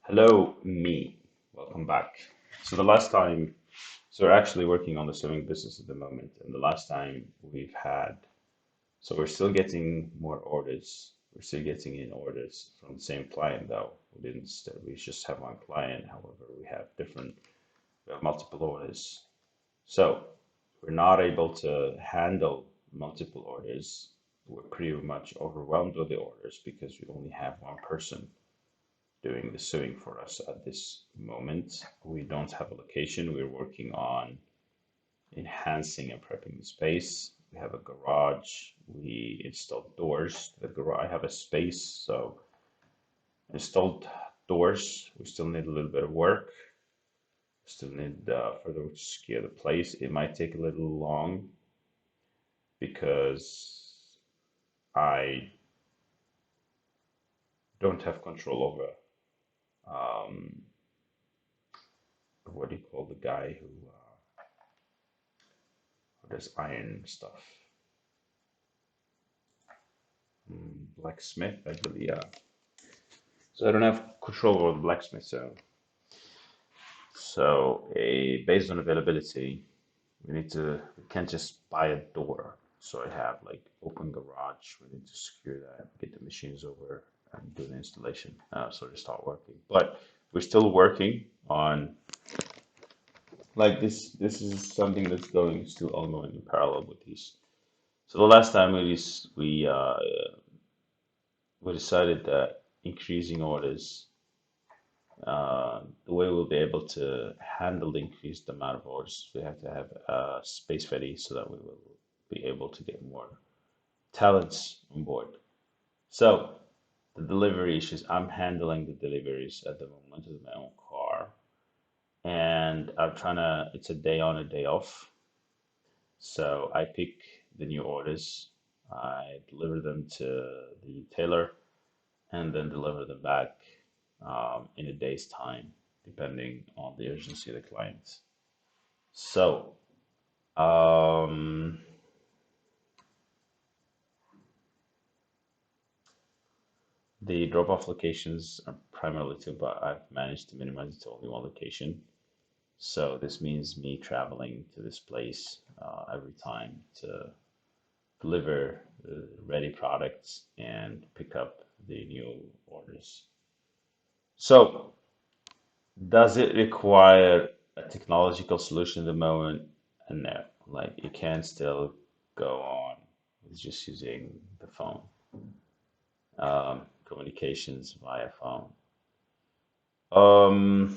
Hello, me. Welcome back. So the last time, so we're actually working on the sewing business at the moment, and the last time we've had, so we're still getting more orders. We're still getting in orders from the same client, though. We didn't, we just have one client. However, we have multiple orders. So we're not able to handle multiple orders. We're pretty much overwhelmed with the orders because we only have one person doing the sewing for us at this moment. We don't have a location. We're working on enhancing and prepping the space. We have a garage. We installed doors to the garage. I have a space, so installed doors. We still need a little bit of work. Still need further to secure the place. It might take a little long because I don't have control over what do you call the guy who does iron stuff? Blacksmith, I believe. Yeah. So I don't have control over the blacksmith. So based on availability, we can't just buy a door. So I have like open garage. We need to secure that, get the machines over, and do the installation. So they start working. But we're still working on like this. This is something that's going still ongoing in parallel with these. So the last time we decided that increasing orders, the way we'll be able to handle the increased amount of orders, we have to have space ready so that we will be able to get more talents on board. So the delivery issues, I'm handling the deliveries at the moment with my own car, and I'm trying to, it's a day on, a day off. So I pick the new orders, I deliver them to the tailor, and then deliver them back in a day's time, depending on the urgency of the client. So, um, the drop-off locations are primarily two, but I've managed to minimize it to only one location. So this means me traveling to this place every time to deliver ready products and pick up the new orders. So does it require a technological solution at the moment? No, like you can still go on with just using the phone, communications via phone. Um,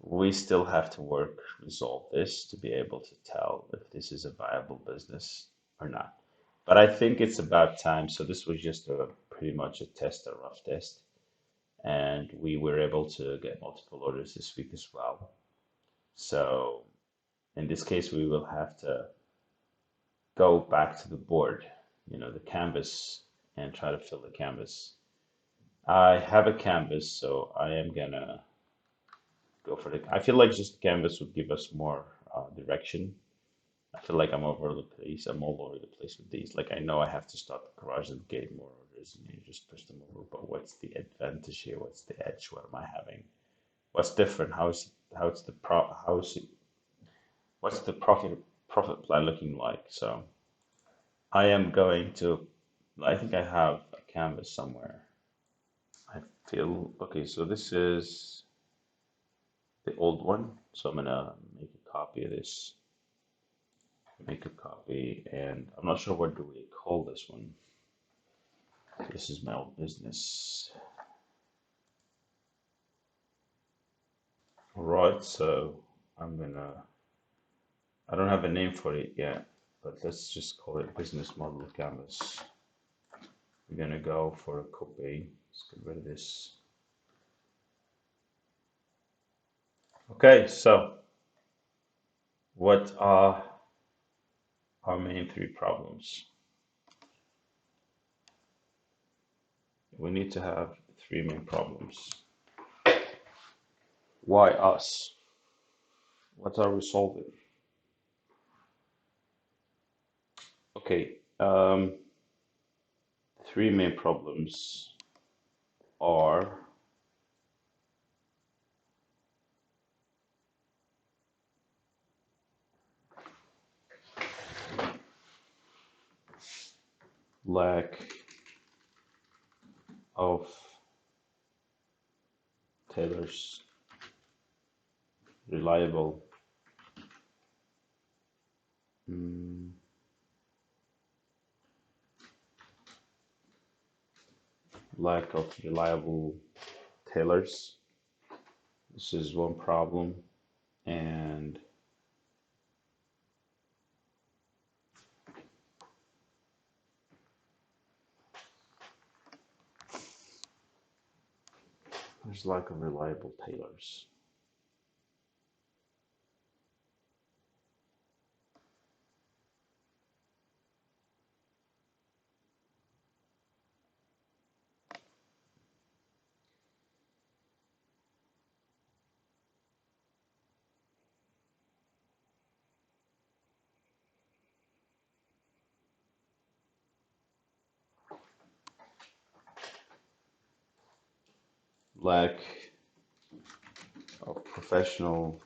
we still have to resolve this to be able to tell if this is a viable business or not. But I think it's about time. So this was just a pretty much a test, a rough test, and we were able to get multiple orders this week as well. So in this case, we will have to go back to the board, the canvas, and try to fill the canvas. I have a canvas, so I am gonna go for it. I feel like just canvas would give us more direction. I feel like I'm over the place. I'm all over the place with these. Like I know I have to start the garage and get more orders, and you just push them over. But what's the advantage here? What's the edge? What am I having? What's different? How's the pro? How's it, what's the profit plan looking like? So I am going to. I think I have a canvas somewhere. I feel okay. So this is the old one. So I'm gonna make a copy of this. Make a copy, and I'm not sure what do we call this one. This is my old business. All right, so I'm gonna. I don't have a name for it yet, but let's just call it business model canvas. We're gonna go for a copy. Let's get rid of this. Okay, so what are our main three problems? We need to have three main problems. Why us? What are we solving? Okay, three main problems are lack of tailors, reliable, mm, lack of reliable tailors. This is one problem, and there's lack of reliable tailors. Lack of professional.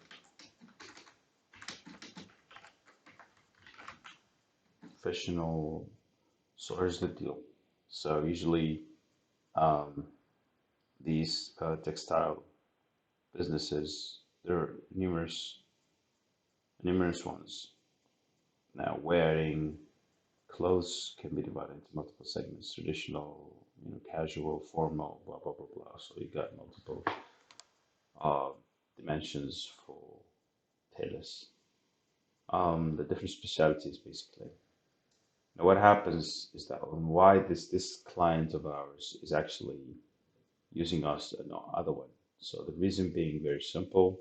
So here's the deal. So usually um, these textile businesses, there are numerous ones. Now, wearing clothes can be divided into multiple segments: traditional, casual, formal, blah blah blah blah. So you got multiple uh, dimensions for tailors. The different specialties, basically. Now, what happens is that why this client of ours is actually using us and not other one. So the reason being very simple.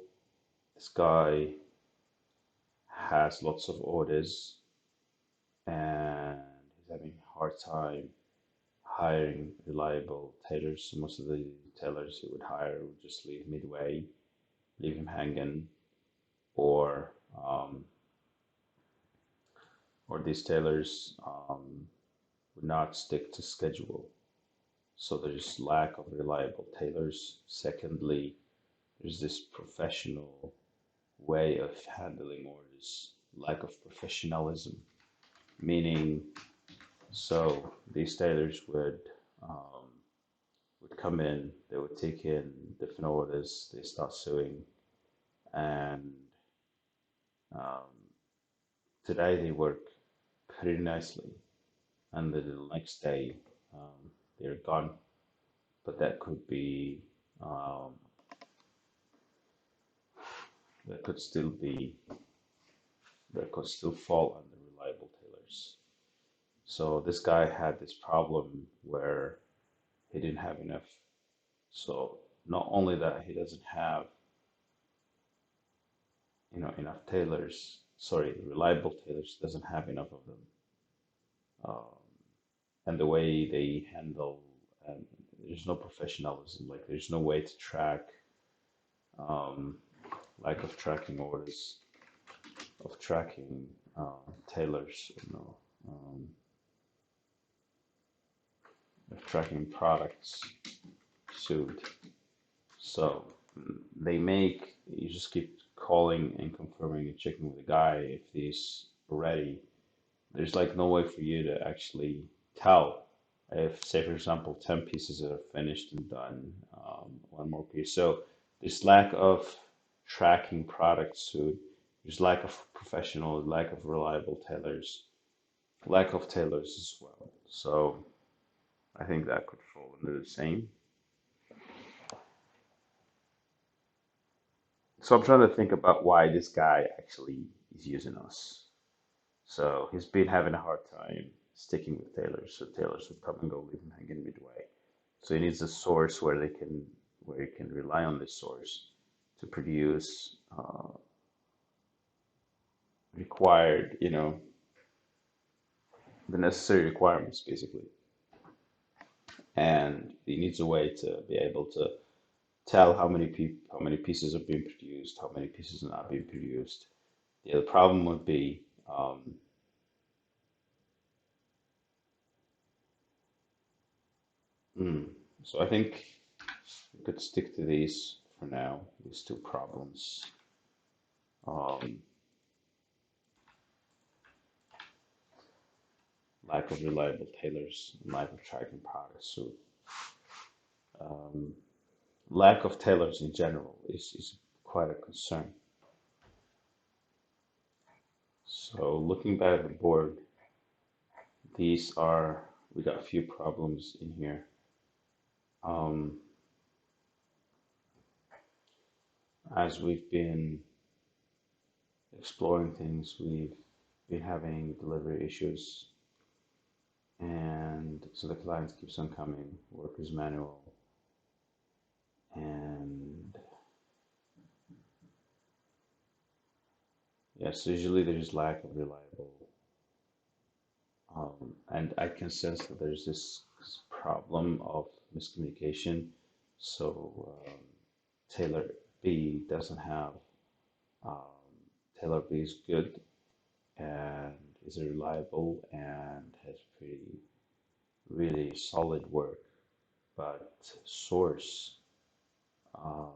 This guy has lots of orders and he's having a hard time hiring reliable tailors. So most of the tailors he would hire would just leave midway, leave him hanging, or um, or these tailors would not stick to schedule. So there's lack of reliable tailors. Secondly, there's this professional way of handling orders, lack of professionalism, meaning so these tailors would come in, they would take in different orders, they start sewing, and um, today they work pretty nicely, and then the next day they're gone. But um, that could still be that could still fall under reliable tailors. So this guy had this problem where he didn't have enough. So not only that he doesn't have, enough tailors, sorry, reliable tailors, doesn't have enough of them. Um, and the way they handle, and there's no professionalism, like there's no way to track, um, lack of tracking orders, of tracking tailors, of tracking products sued. So you just keep calling and confirming and checking with the guy if he's ready. There's like no way for you to actually tell if, say, for example, 10 pieces are finished and done, one more piece. So there's lack of tracking products. So there's lack of professional, lack of reliable tailors, lack of tailors as well. So I think that could fall under the same. So I'm trying to think about why this guy actually is using us. So he's been having a hard time sticking with tailors. So tailors would come and go, leave him hanging midway. So he needs a source where he can rely on this source to produce required, the necessary requirements basically. And he needs a way to be able to tell how many pieces are being produced, how many pieces are not being produced. The other problem would be mm, so I think we could stick to these for now, these two problems. Um, lack of reliable tailors, lack of tracking products. So um, lack of tailors in general is quite a concern. So looking back at the board, we got a few problems in here. Um, as we've been exploring things, we've been having delivery issues, and so the clients keeps on coming, workers manual, and yes, usually there's lack of reliable, and I can sense that there's this problem of miscommunication. So Taylor B doesn't have um, Taylor B is good and is reliable and has pretty really solid work, but Source um,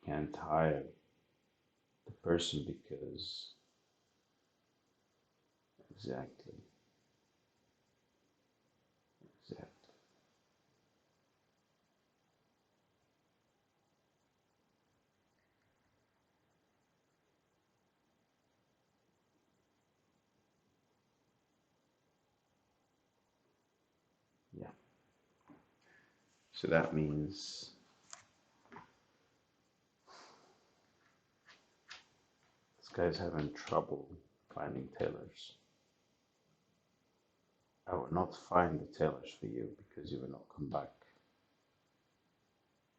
can't hire the person because exactly, exactly, yeah. So that means this guy's having trouble finding tailors. I will not find the tailors for you because you will not come back.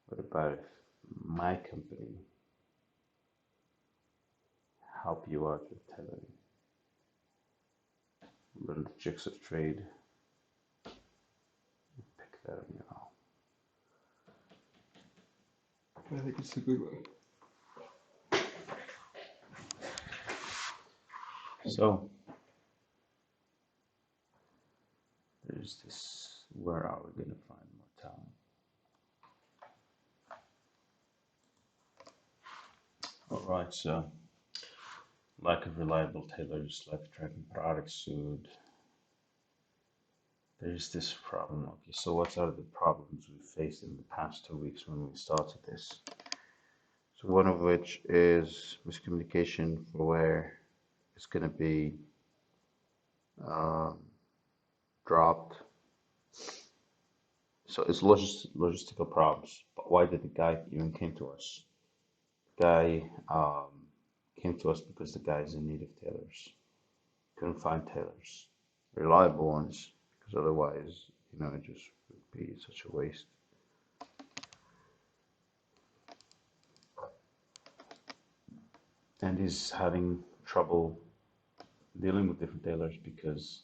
What about if my company help you out with tailoring? Learn the tricks of trade, pick that on your own. I think it's a good one. So there's this, where are we going to find more talent? All right, so lack of reliable tailors, lack of tracking products sued. There's this problem. Okay, so what are the problems we faced in the past 2 weeks when we started this? So one of which is miscommunication for where it's going to be um, dropped. So it's logistical problems. But why did the guy even came to us? The guy came to us because the guy is in need of tailors. Couldn't find tailors, reliable ones, because otherwise, it just would be such a waste. And he's having trouble dealing with different tailors because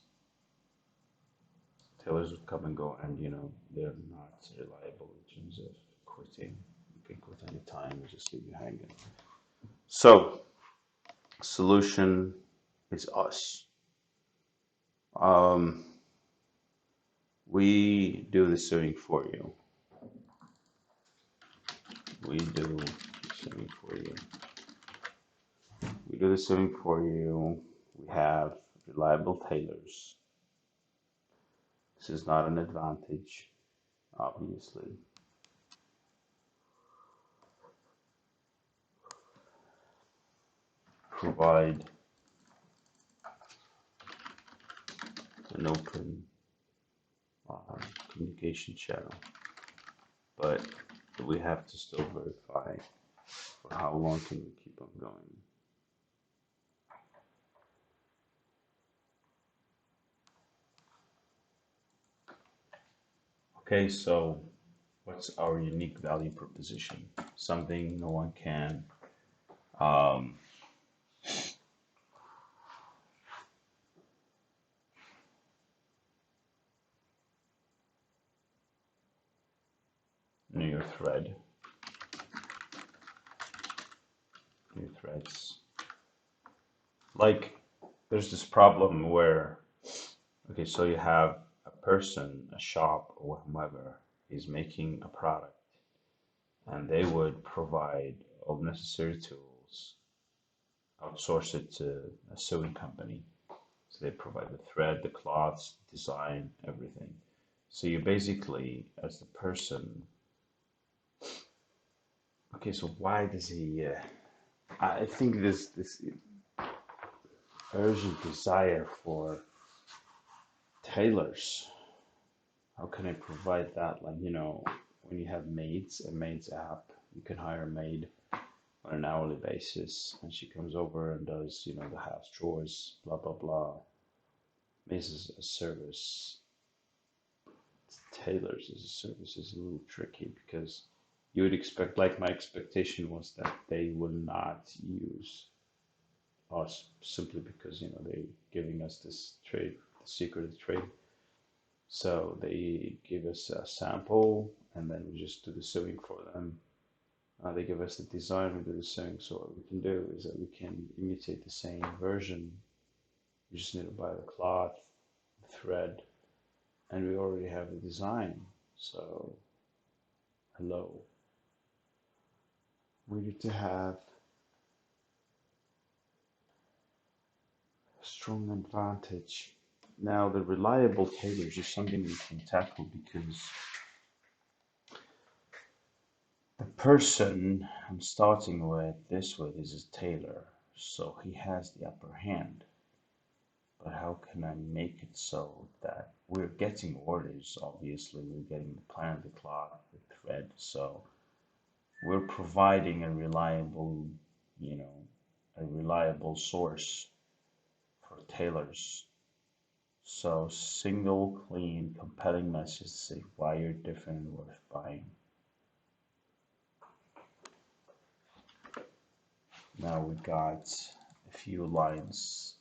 tailors would come and go, and they're not reliable in terms of quitting. You can quit any time and just leave you hanging. So, solution is us. Um, we do the sewing for you. We do the sewing for you. We do the sewing for you. We have reliable tailors. This is not an advantage, obviously. Provide an open communication channel, but we have to still verify for how long can we keep on going. Okay, so what's our unique value proposition? Something no one can um, new thread, new threads. Like there's this problem where, okay, so you have a person, a shop, or whomever is making a product, and they would provide all necessary tools, outsource it to a sewing company. So they provide the thread, the cloths, design, everything. So you basically, as the person, okay, so why does he, I think this urgent desire for tailors, how can I provide that? Like, when you have maids, a maid's app, you can hire a maid on an hourly basis, and she comes over and does, the house chores, blah, blah, blah. This is a service. Tailors as a service is a little tricky because you would expect, like my expectation was that they will not use us simply because, they're giving us this trade, the secret of the trade. So they give us a sample and then we just do the sewing for them. They give us the design, we do the sewing. So what we can do is that we can imitate the same version. We just need to buy the cloth, the thread, and we already have the design. So, hello. We need to have a strong advantage. Now, the reliable tailors is something we can tackle because the person I'm starting with is a tailor, so he has the upper hand. But how can I make it so that we're getting orders? Obviously, we're getting the plan, the cloth, the thread, so we're providing a reliable source for tailors. So single, clean, compelling message to say why you're different and worth buying. Now we got a few lines.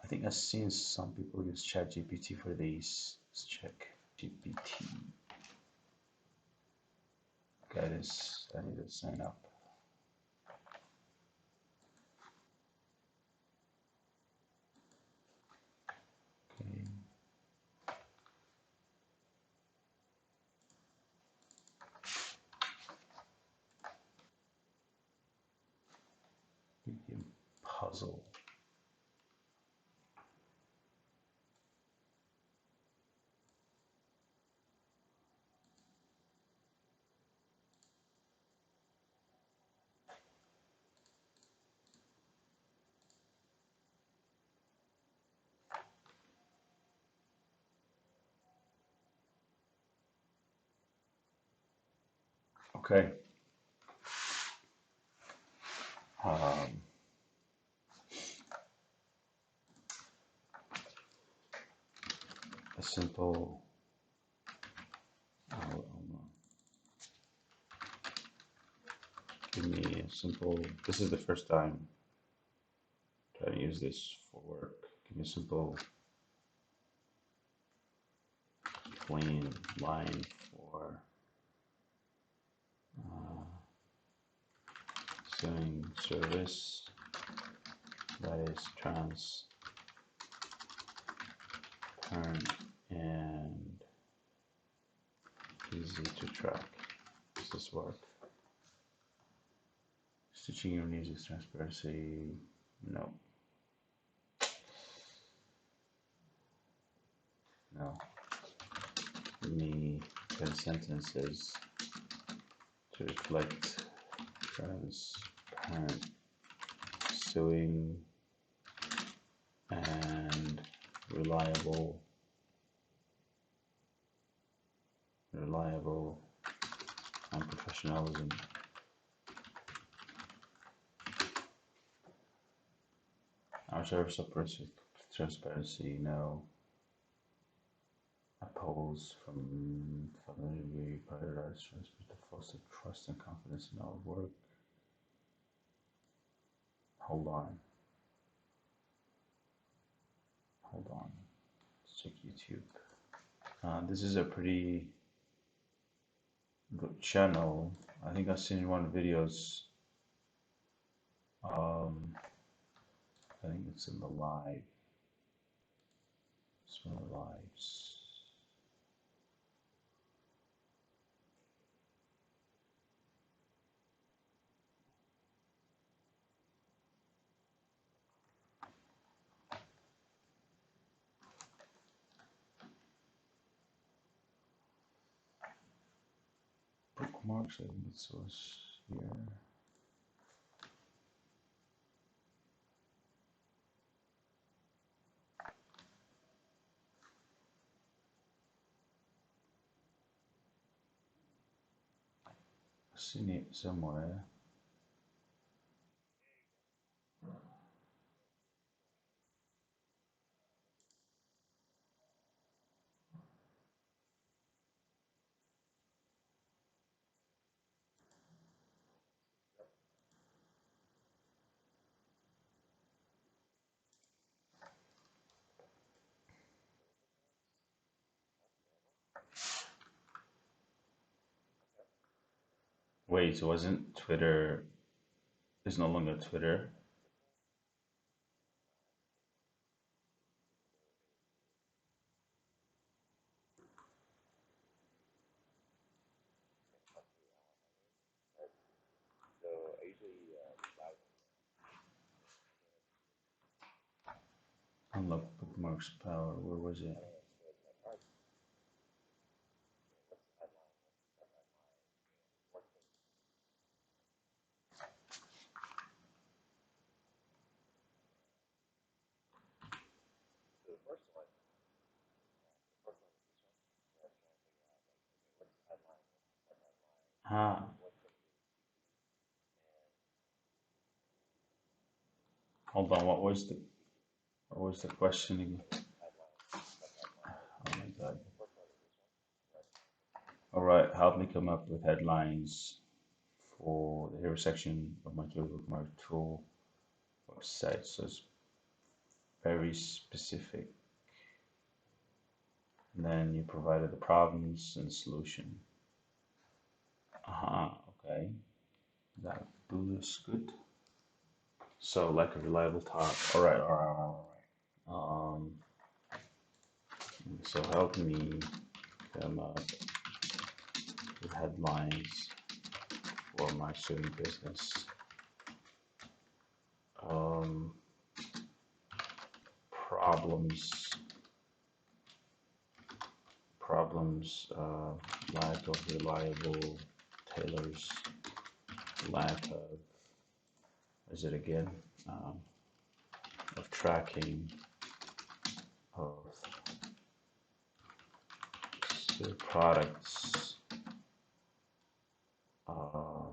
I think I've seen some people use ChatGPT for these. Let's check GPT. Guys, I need to sign up. Okay. Medium puzzle. Okay. Um, a simple. Give me a simple. This is the first time trying to use this for work. Give me a simple clean line for sewing service that is transparent and easy to track. Does this work? Stitching your needs is transparency. No. No. Give me 10 sentences to reflect transparent sewing and reliable and professionalism. Our service supports with transparency. No. Oppose from familiarity, prioritize transparency to foster trust and confidence in our work. Hold on. Let's check YouTube. This is a pretty good channel. I think I've seen one of the videos. I think it's in the live. It's one of the lives. Bookmarks, I think it was here. I've seen it somewhere. Wait, it wasn't Twitter? It's no longer Twitter. Unlock bookmarks power. Where was it? Ah, hold on. What was the question again? Oh my God. All right, help me come up with headlines for the hero section of my Twitter bookmark tool website. So it's very specific. And then you provided the problems and solution. Okay. That looks good. So like a reliable top. All right, all right, all right, all right. So help me come up with headlines for my student business. Um, problems, lack of reliable tailors, lack of, is it again, um, of tracking of the products, uh,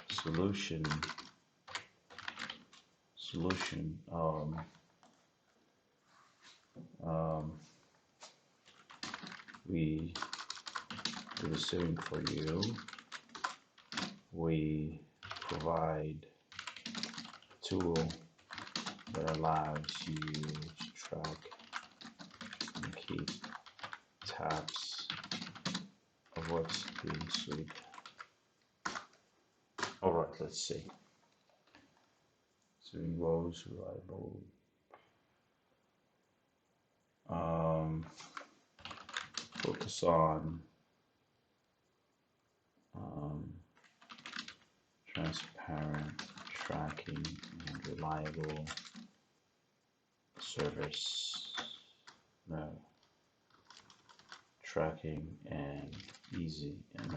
solution, solution, um, we do the same for you. We provide a tool that allows you to track and keep tabs of what's being sold. All right, let's see. So woes reliable. Um, focus on um, transparent tracking and reliable service. No, tracking and easy, and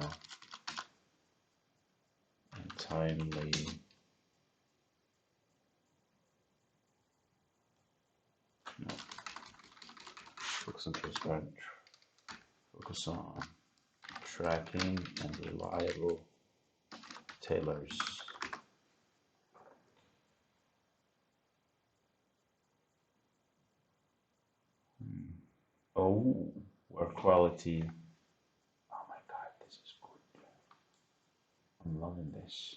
timely. No, focus on transparent. Focus on tracking and reliable tailors. Oh, work quality. Oh my God, this is good. I'm loving this.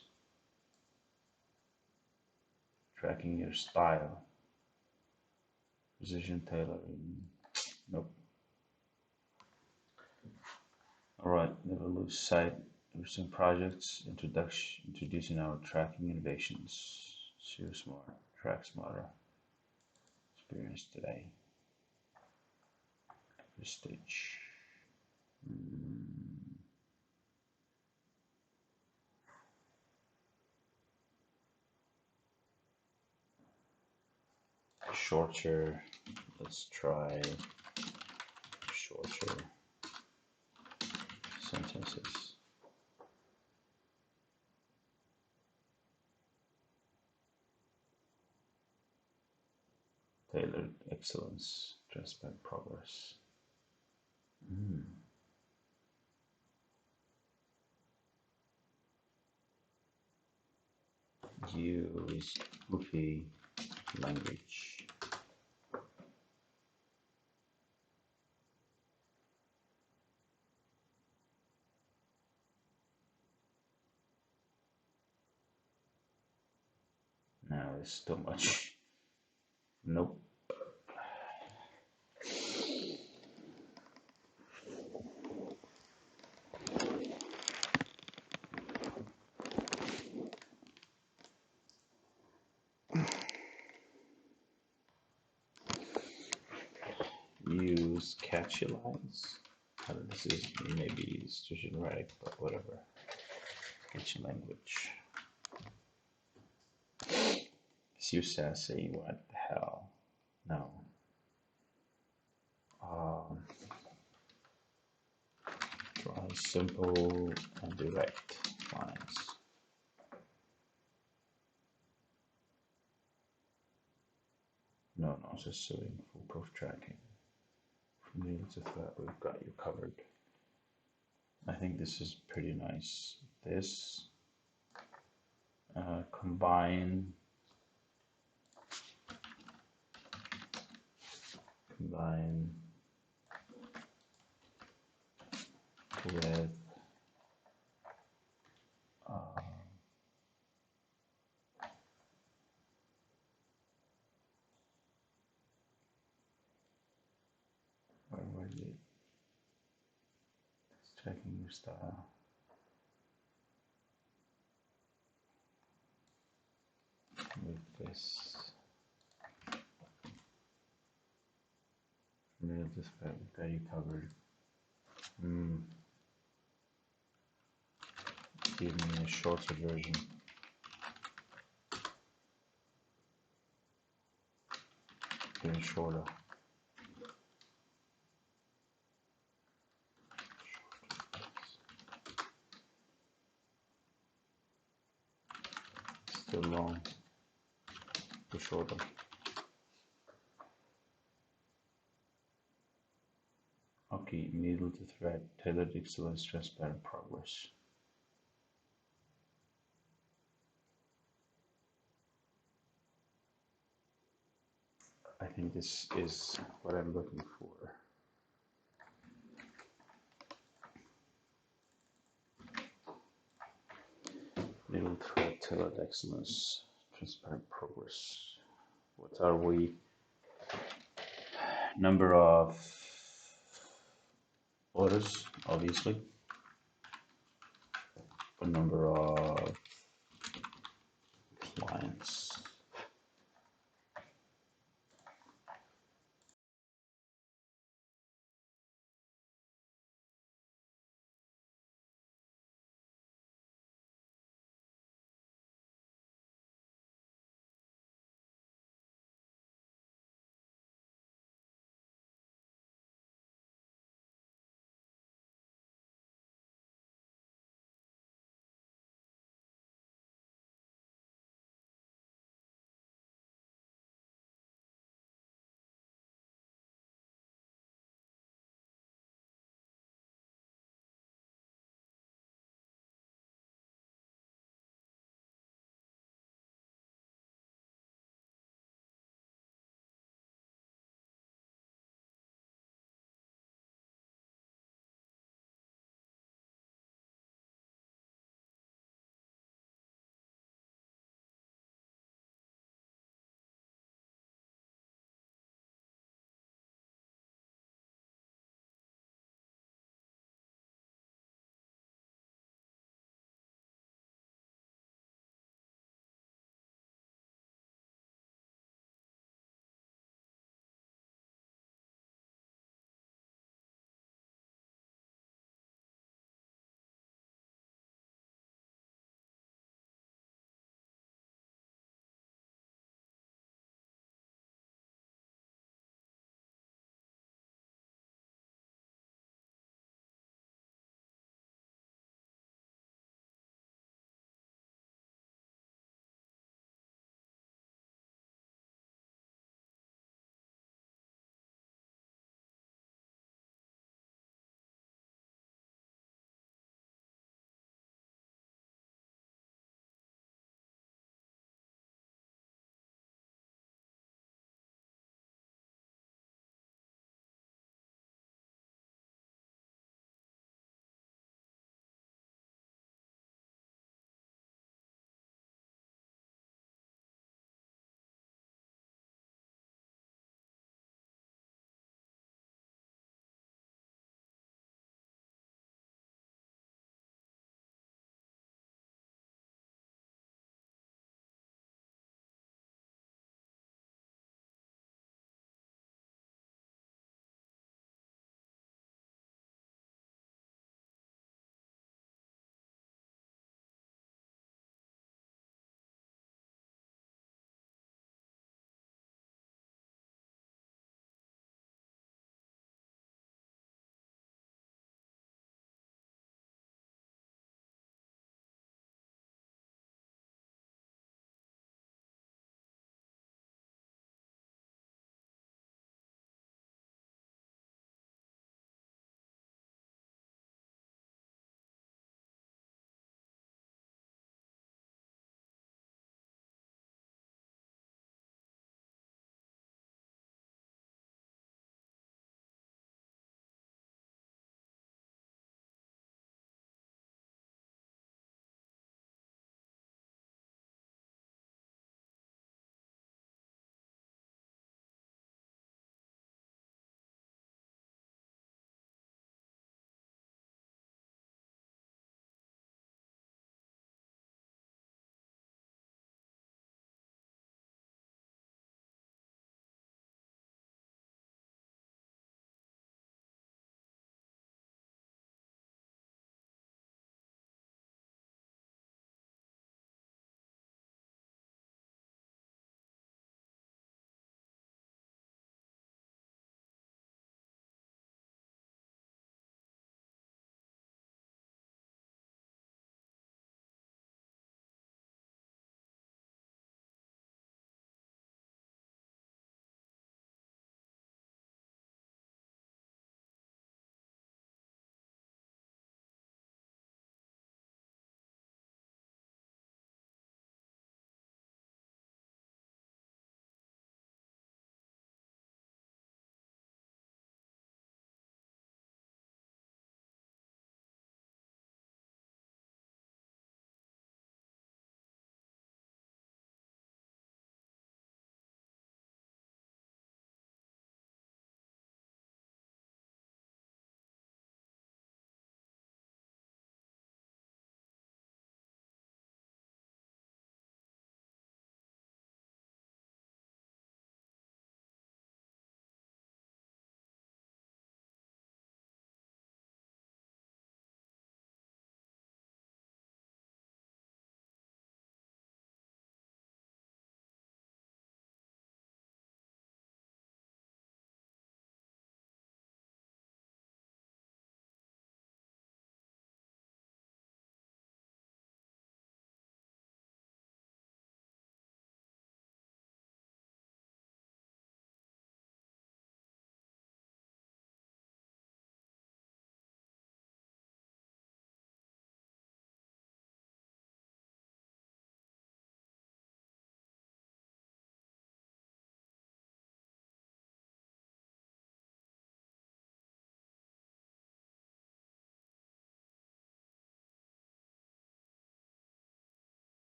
Tracking your style. Precision tailoring. Nope. All right, never lose sight. Recent projects, introducing our tracking innovations. Sue Smart, Track Smarter. Experience today. Prestige. Shorter. Let's try shorter. services. Tailored excellence, transparent progress. Use goofy language. Now it's too much. Nope. Use catchy lines. This is maybe too generic, but whatever. Catchy language. It's you sassy. What the hell? No. Try simple and direct lines. No, not necessarily foolproof tracking. From needle to thread, we've got you covered. I think this is pretty nice. This combine with where was it? Checking your style. With this. Middle to thread, we've got you covered. Give me a shorter version. Even shorter. Still long. Too shorter. Okay, needle to thread, tailored excellence, transparent progress. I think this is what I'm looking for. Needle thread, tailored excellence, transparent progress. What are we? Number of orders, obviously. A number of clients.